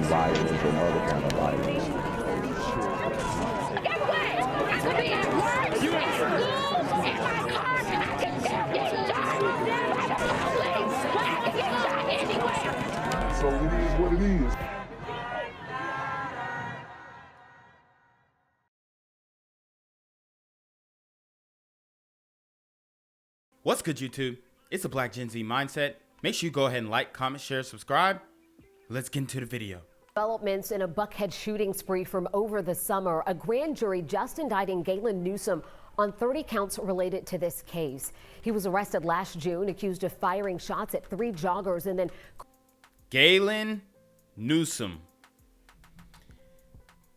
violence or no other kind of violence. Get away! I could be at work, at school, in my car, I can still get shot by the police, but I can get shot anywhere. So it is what it is. What's good, YouTube? It's a Black Gen Z Mindset. Make sure you go ahead and like, comment, share, subscribe. Let's get into the video. Developments in a Buckhead shooting spree from over the summer. A grand jury just indicting Galen Newsom on 30 counts related to this case. He was arrested last June, accused of firing shots at 3 joggers and then... Galen Newsom.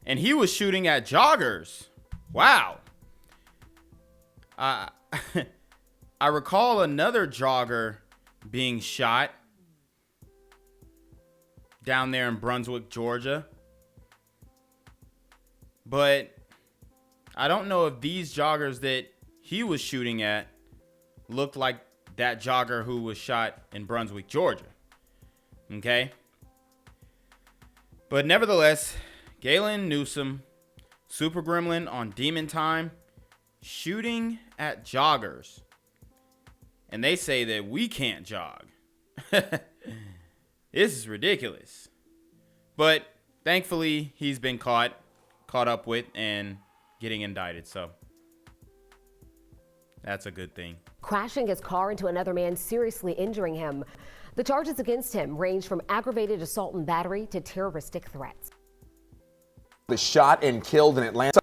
And he was shooting at joggers. Wow. I recall another jogger being shot down there in Brunswick, Georgia. But I don't know if these joggers that he was shooting at looked like that jogger who was shot in Brunswick, Georgia. Okay? But nevertheless, Galen Newsom, Super Gremlin on Demon Time, shooting at joggers. And they say that we can't jog. This is ridiculous. But thankfully, he's been caught up with, and getting indicted. So that's a good thing. crashing his car into another man, seriously injuring him. The charges against him range from aggravated assault and battery to terroristic threats. Was shot and killed in Atlanta.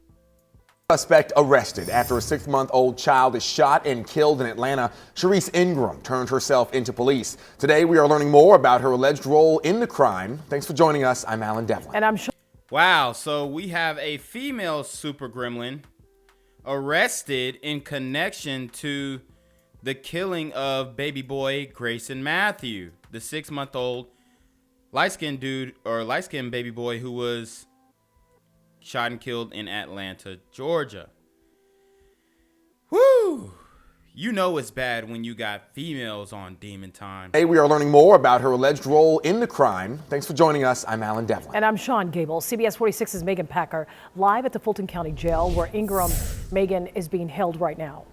Suspect arrested after a 6-month-old child is shot and killed in Atlanta. Sharice Ingram turned herself into police. Today, we are learning more about her alleged role in the crime. Thanks for joining us. I'm Alan Devlin. And I'm Wow, so we have a female super gremlin arrested in connection to the killing of baby boy Grayson Matthew, the 6-month-old light-skinned dude or light-skinned baby boy who was shot and killed in Atlanta, Georgia. Woo! You know it's bad when you got females on Demon Time. Today, we are learning more about her alleged role in the crime. Thanks for joining us. I'm Alan Devlin. And I'm Sean Gable. CBS 46's Megan Packer live at the Fulton County Jail where Ingram Megan is being held right now.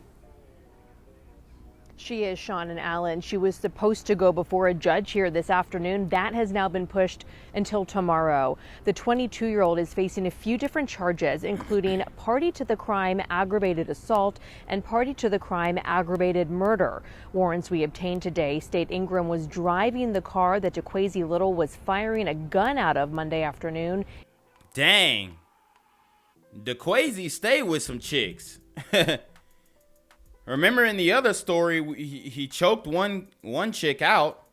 She is, Sean and Alan. She was supposed to go before a judge here this afternoon. That has now been pushed until tomorrow. The 22-year-old is facing a few different charges, including party to the crime aggravated assault and party to the crime aggravated murder. Warrants we obtained today state Ingram was driving the car that DeQuasie Little was firing a gun out of Monday afternoon. Dang. DeQuasie stay with some chicks. Remember in the other story, he choked one chick out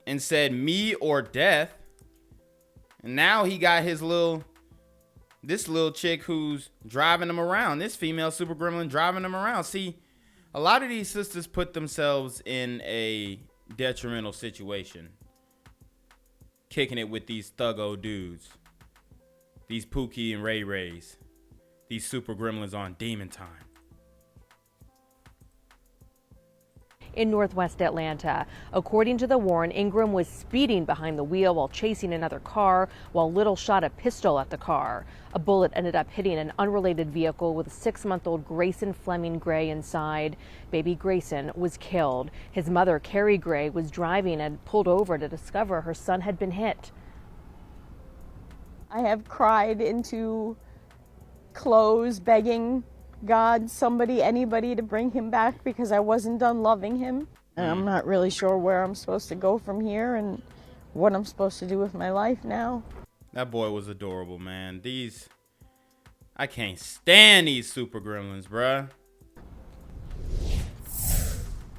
and said me or death. And now he got this little chick who's driving him around. This female super gremlin driving him around. See, a lot of these sisters put themselves in a detrimental situation. Kicking it with these thuggo dudes. These Pookie and Ray Rays. These super gremlins on Demon Time. In northwest Atlanta. According to the warrant, Ingram was speeding behind the wheel while chasing another car, while Little shot a pistol at the car. A bullet ended up hitting an unrelated vehicle with a 6-month-old Grayson Fleming Gray inside. Baby Grayson was killed. His mother, Carrie Gray, was driving and pulled over to discover her son had been hit. I have cried into clothes, begging God, somebody, anybody to bring him back because I wasn't done loving him. And I'm not really sure where I'm supposed to go from here and what I'm supposed to do with my life now. That boy was adorable, man. I can't stand these super gremlins, bruh.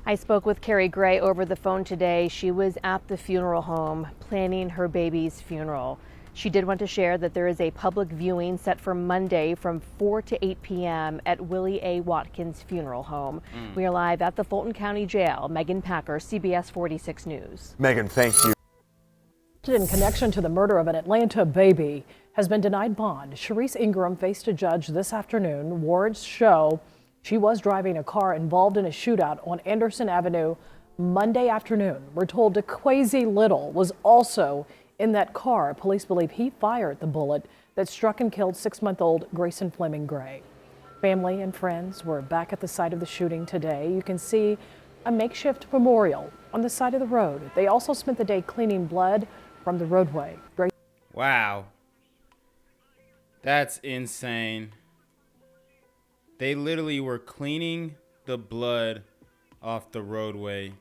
I spoke with Carrie Gray over the phone today. She was at the funeral home planning her baby's funeral. She did want to share that there is a public viewing set for Monday from 4 to 8 p.m. at Willie A. Watkins Funeral Home. We are live at the Fulton County Jail. Megan Packer, CBS 46 News. Megan, thank you. In connection to the murder of an Atlanta baby has been denied bond. Sharice Ingram faced a judge this afternoon. Warrants show she was driving a car involved in a shootout on Anderson Avenue Monday afternoon. We're told DeQuasie Little was also In that car, police believe he fired the bullet that struck and killed 6-month-old Grayson Fleming Gray. Family and friends were back at the site of the shooting today. You can see a makeshift memorial on the side of the road. They also spent the day cleaning blood from the roadway. Wow. That's insane. They literally were cleaning the blood off the roadway.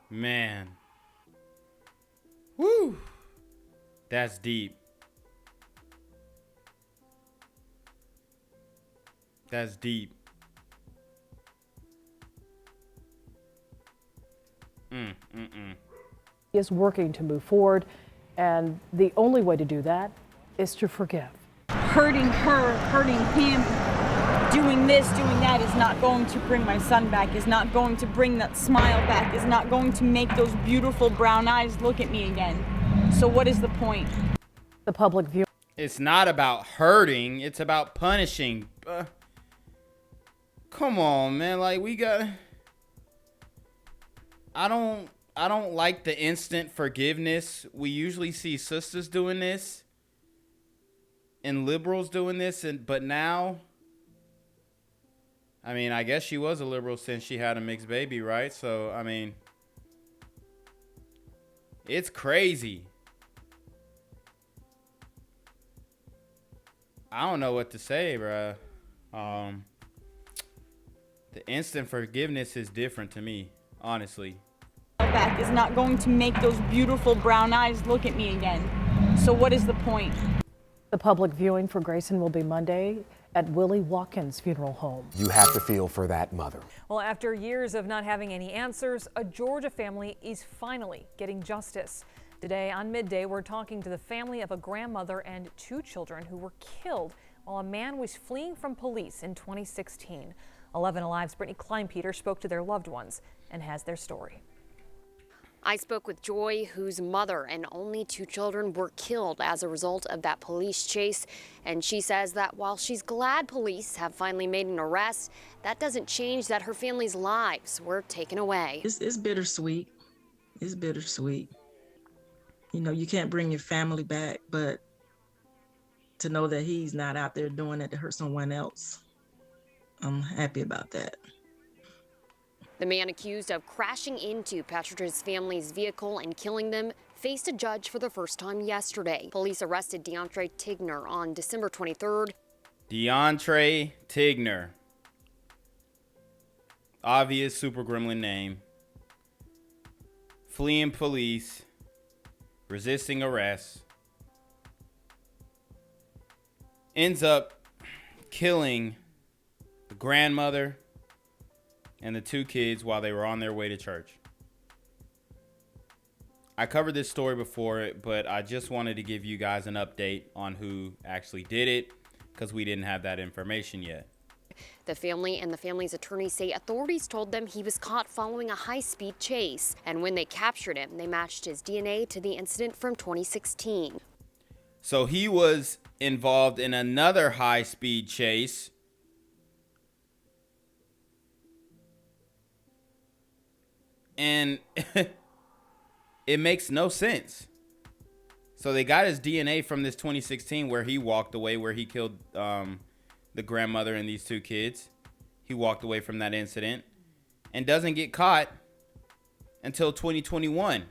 Man. Woo. That's deep. That's deep. He is working to move forward, and the only way to do that is to forgive. Hurting her, hurting him, doing this, doing that is not going to bring my son back, is not going to bring that smile back, is not going to make those beautiful brown eyes look at me again. So what is the point? The public view. It's not about hurting, it's about punishing. Come on, man. Like, we got... I don't like the instant forgiveness. We usually see sisters doing this and liberals doing this, but now, I mean, I guess she was a liberal since she had a mixed baby, right? So, I mean, it's crazy. I don't know what to say, bruh. The instant forgiveness is different to me, honestly. Back is not going to make those beautiful brown eyes look at me again. So what is the point? The public viewing for Grayson will be Monday at Willie Watkins Funeral Home. You have to feel for that mother. Well, after years of not having any answers, a Georgia family is finally getting justice. Today on Midday, we're talking to the family of a grandmother and 2 children who were killed while a man was fleeing from police in 2016. 11 Alive's Brittany Kleinpeter spoke to their loved ones and has their story. I spoke with Joy, whose mother and only 2 children were killed as a result of that police chase. And she says that while she's glad police have finally made an arrest, that doesn't change that her family's lives were taken away. It's bittersweet. It's bittersweet. You know, you can't bring your family back, but to know that he's not out there doing it to hurt someone else, I'm happy about that. The man accused of crashing into Petrovich's family's vehicle and killing them faced a judge for the first time yesterday. Police arrested DeAndre Tigner on December 23rd. DeAndre Tigner. Obvious super gremlin name. Fleeing police. Resisting arrest. Ends up killing the grandmother and the 2 kids while they were on their way to church. I covered this story before, but I just wanted to give you guys an update on who actually did it because we didn't have that information yet. The family and the family's attorney say authorities told them he was caught following a high-speed chase. And when they captured him, they matched his DNA to the incident from 2016. So he was involved in another high-speed chase. And it makes no sense. So they got his DNA from this 2016 where he walked away, where he killed the grandmother and these 2 kids. He walked away from that incident and doesn't get caught until 2021.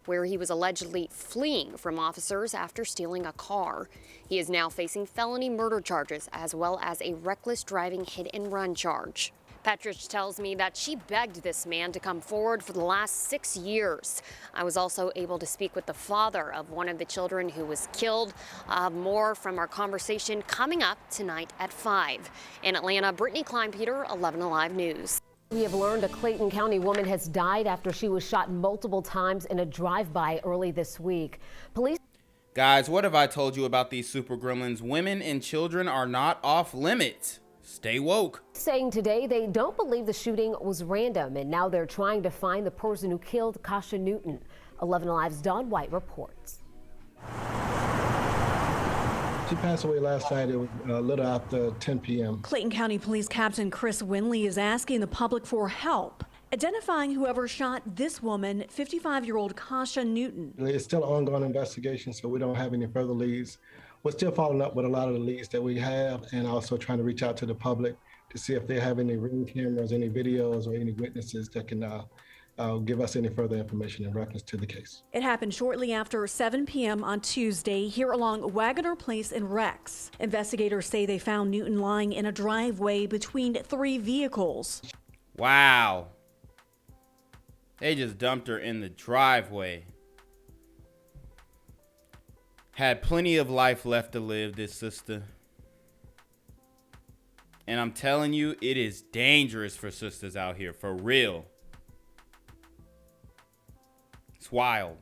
Where he was allegedly fleeing from officers after stealing a car. He is now facing felony murder charges as well as a reckless driving hit and run charge. Petrich tells me that she begged this man to come forward for the last 6 years. I was also able to speak with the father of one of the children who was killed. More from our conversation coming up tonight at 5. In Atlanta, Brittany Kleinpeter, 11 Alive News. We have learned a Clayton County woman has died after she was shot multiple times in a drive-by early this week. Police. Guys, what have I told you about these super gremlins? Women and children are not off limits. Stay woke. Saying today they don't believe the shooting was random, and now they're trying to find the person who killed Kasha Newton. 11 Alive's Dawn White reports. She passed away last night. It was a little after 10 p.m. Clayton County Police Captain Chris Winley is asking the public for help identifying whoever shot this woman, 55-year-old Kasha Newton. It's still an ongoing investigation, so we don't have any further leads. We're still following up with a lot of the leads that we have, and also trying to reach out to the public to see if they have any ring cameras, any videos, or any witnesses that can give us any further information in reference to the case. It happened shortly after 7 p.m. on Tuesday here along Wagoner Place in Rex. Investigators say they found Newton lying in a driveway between 3 vehicles. Wow. They just dumped her in the driveway. Had plenty of life left to live, this sister. And I'm telling you, it is dangerous for sisters out here, for real. It's wild.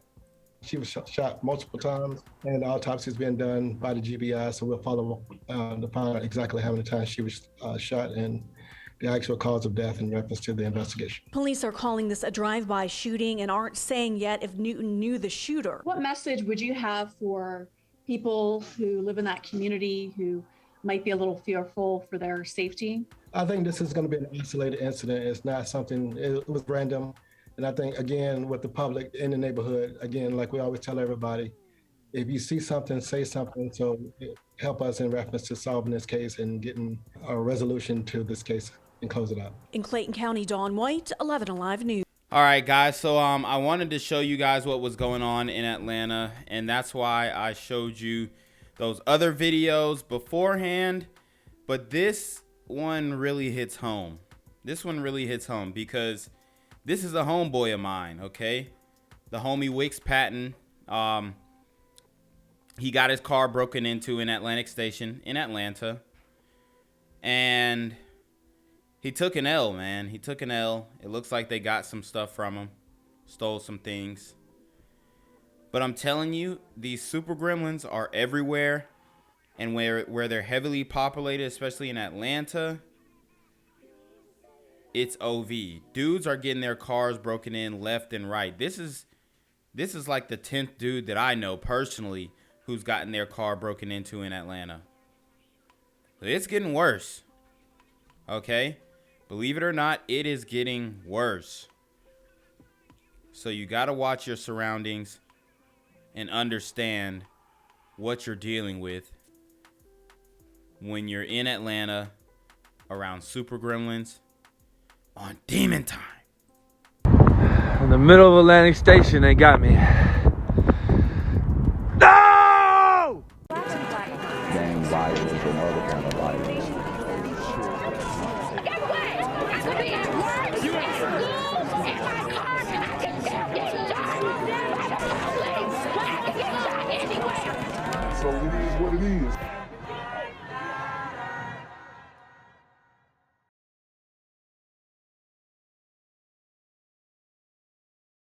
She was shot multiple times, and the autopsy has been done by the GBI, so we'll follow to find out exactly how many times she was shot and the actual cause of death in reference to the investigation. Police are calling this a drive-by shooting and aren't saying yet if Newton knew the shooter. What message would you have for people who live in that community who might be a little fearful for their safety? I think this is going to be an isolated incident. It's not something, it was random. And I think, again, with the public in the neighborhood, again, like we always tell everybody, if you see something, say something. So help us in reference to solving this case and getting a resolution to this case and close it out. In Clayton County, Dawn White, 11 Alive News. All right, guys. So I wanted to show you guys what was going on in Atlanta, and that's why I showed you those other videos beforehand. But this one really hits home. This one really hits home because this is a homeboy of mine, okay? The homie Wix Patton. He got his car broken into in Atlantic Station in Atlanta. And he took an L, man. He took an L. It looks like they got some stuff from him. Stole some things. But I'm telling you, these super gremlins are everywhere. And where they're heavily populated, especially in Atlanta, it's OV. Dudes are getting their cars broken in left and right. This is like the 10th dude that I know personally who's gotten their car broken into in Atlanta. It's getting worse. Okay? Believe it or not, it is getting worse. So you got to watch your surroundings and understand what you're dealing with when you're in Atlanta around super gremlins on demon time. In the middle of Atlantic Station, they got me. No! Gang violence and other kind of violence. Get away! I could be at work, at school, in my car, and I can still get shot by the police. I can get shot anywhere. So it is what it is.